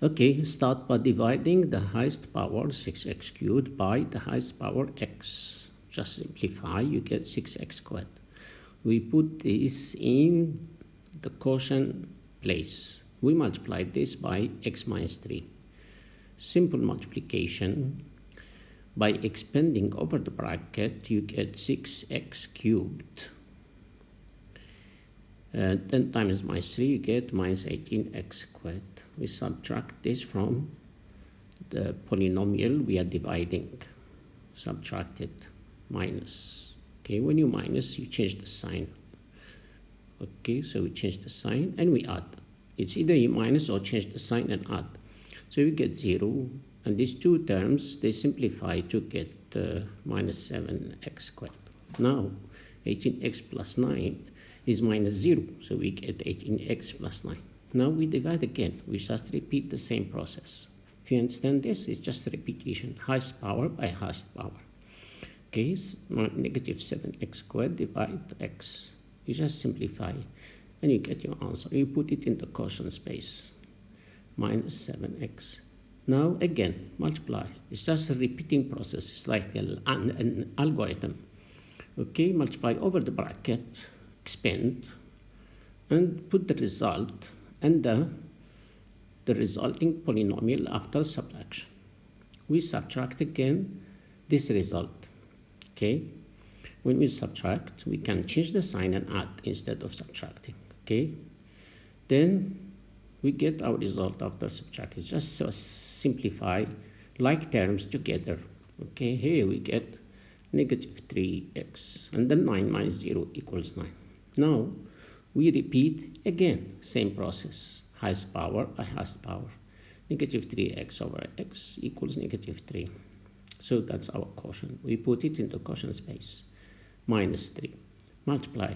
Okay, start by dividing the highest power 6x cubed by the highest power x. Just simplify, you get 6x squared. We put this in the quotient place. We multiply this by x minus 3. Simple multiplication. By expanding over the bracket, you get 6x cubed. 10 times minus 3, you get minus 18x squared. We subtract this from the polynomial we are dividing. Subtract it, minus. Okay, when you minus, you change the sign. Okay, so we change the sign and we add. It's either you minus or change the sign and add. So we get 0, and these two terms, they simplify to get minus 7x squared. Now, 18x plus 9 is minus 0, so we get 18x plus 9. Now we divide again. We just repeat the same process. If you understand this, it's just a repetition. Highest power by highest power. Okay, so negative 7x squared divide x. You just simplify and you get your answer. You put it in the quotient space. Minus 7x. Now again, multiply. It's just a repeating process. It's like an algorithm. Okay, multiply over the bracket, expand, and put the result and the resulting polynomial after subtraction. We subtract again this result. Okay, when we subtract, we can change the sign and add instead of subtracting. Okay, then we get our result after subtracting. Just simplify like terms together. Okay, here we get negative 3x, and then 9 minus 0 equals 9. Now we repeat again, same process. Highest power by highest power. Negative 3x over x equals negative 3. So that's our quotient. We put it in the quotient space. Minus 3. Multiply.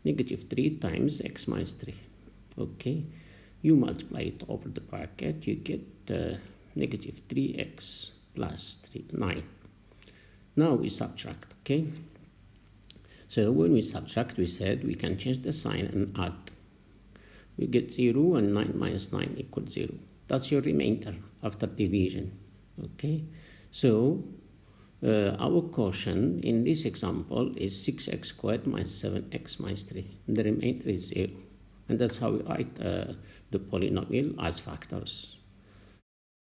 Negative 3 times x minus 3. Okay. You multiply it over the bracket. You get negative 3x plus 9. Now we subtract. Okay. So when we subtract, we said we can change the sign and add. We get 0, and 9 minus 9 equals 0. That's your remainder after division. Okay. So our quotient in this example is 6x squared minus 7x minus 3. And the remainder is 0. And that's how we write the polynomial as factors.